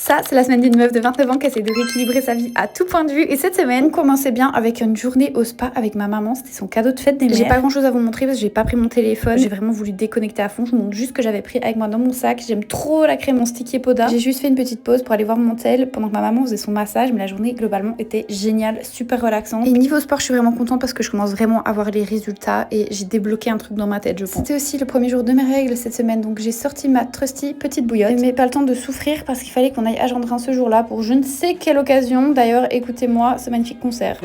Ça, c'est la semaine d'une meuf de 29 ans qui essaie de rééquilibrer sa vie à tout point de vue. Et cette semaine, on commençait bien avec une journée au spa avec ma maman. C'était son cadeau de fête des mères. J'ai pas grand chose à vous montrer parce que j'ai pas pris mon téléphone. J'ai vraiment voulu déconnecter à fond. Je vous montre juste ce que j'avais pris avec moi dans mon sac. J'aime trop la crème en sticky poda. J'ai juste fait une petite pause pour aller voir mon tel pendant que ma maman faisait son massage. Mais la journée, globalement, était géniale, super relaxante. Et niveau sport, je suis vraiment contente parce que je commence vraiment à voir les résultats et j'ai débloqué un truc dans ma tête, je pense. C'était aussi le premier jour de mes règles cette semaine. Donc j'ai sorti ma trusty petite bouillotte. Mais pas le temps de souffrir parce qu'il fallait qu'on aille à Gendrin ce jour-là pour je ne sais quelle occasion. D'ailleurs, écoutez-moi ce magnifique concert.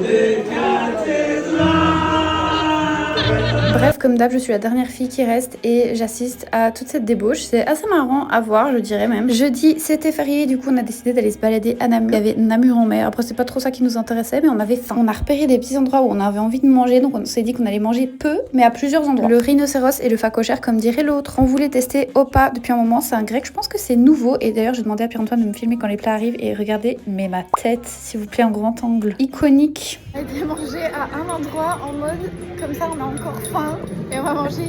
Bref, comme d'hab, je suis la dernière fille qui reste et j'assiste à toute cette débauche. C'est assez marrant à voir, je dirais même. Jeudi, c'était férié, du coup, on a décidé d'aller se balader à Namur. Il y avait Namur en mer. Après, c'est pas trop ça qui nous intéressait, mais on avait faim. On a repéré des petits endroits où on avait envie de manger, donc on s'est dit qu'on allait manger peu, mais à plusieurs endroits. Le rhinocéros et le phacochère, comme dirait l'autre. On voulait tester Opa depuis un moment. C'est un grec, je pense que c'est nouveau. Et d'ailleurs, j'ai demandé à Pierre-Antoine de me filmer quand les plats arrivent. Et regardez, mais ma tête, s'il vous plaît, en grand angle. Iconique. On a été manger à un endroit en mode comme ça on a encore faim et on va manger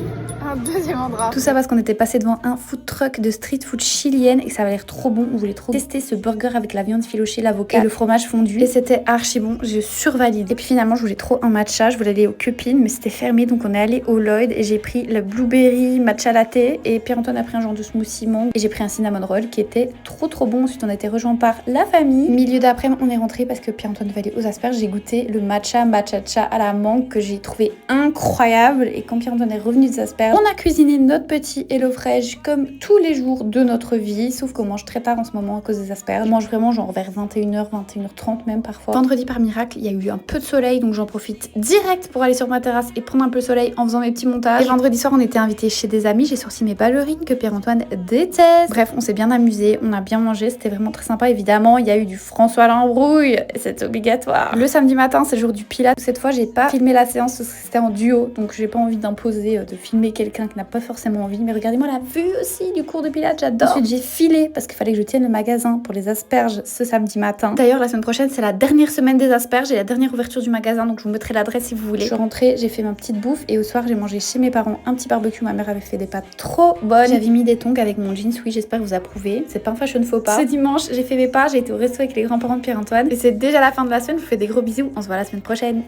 à un deuxième endroit. Tout ça parce qu'on était passé devant un food truck de street food chilienne et que ça avait l'air trop bon. On voulait trop tester ce burger avec la viande filochée, l'avocat et le fromage fondu. Et c'était archi bon, je survalide. Et puis finalement, je voulais trop un matcha, je voulais aller au Cupine, mais c'était fermé donc on est allé au Lloyd et j'ai pris le blueberry matcha latte et Pierre-Antoine a pris un genre de smoothie mangue et j'ai pris un cinnamon roll qui était trop bon. Ensuite, on a été rejoint par la famille. Milieu d'après, on est rentré parce que Pierre-Antoine devait aller aux asperges. J'ai goûté le matcha à la mangue que j'ai trouvé incroyable et quand Pierre-Antoine est revenu des asperges, on a cuisiné notre petit HelloFresh comme tous les jours de notre vie, sauf qu'on mange très tard en ce moment à cause des asperges. On mange vraiment genre vers 21h, 21h30 même parfois. Vendredi par miracle, il y a eu un peu de soleil donc j'en profite direct pour aller sur ma terrasse et prendre un peu le soleil en faisant mes petits montages. Et vendredi soir, on était invités chez des amis, j'ai sorti mes ballerines que Pierre-Antoine déteste. Bref, on s'est bien amusé, on a bien mangé, c'était vraiment très sympa. Évidemment, il y a eu du François Lambrouille, c'est obligatoire. Le samedi matin, c'est le jour du Pilates. Cette fois, j'ai pas filmé la séance parce que c'était en duo, donc j'ai pas envie d'imposer de filmer quelqu'un qui n'a pas forcément envie. Mais regardez-moi la vue aussi du cours de Pilates, j'adore. Ensuite, j'ai filé parce qu'il fallait que je tienne le magasin pour les asperges ce samedi matin. D'ailleurs, la semaine prochaine, c'est la dernière semaine des asperges et la dernière ouverture du magasin, donc je vous mettrai l'adresse si vous voulez. Je suis rentrée, j'ai fait ma petite bouffe et au soir, j'ai mangé chez mes parents un petit barbecue. Ma mère avait fait des pâtes trop bonnes. J'avais mis des tongs avec mon jeans, oui, j'espère que vous approuvez. C'est pas un fashion faux pas. Ce dimanche, j'ai fait mes pas, j'ai été au resto avec les grands-parents de Pierre-Antoine et c'est déjà la fin de la semaine. Je vous fais des gros bisous, on se voit la semaine prochaine.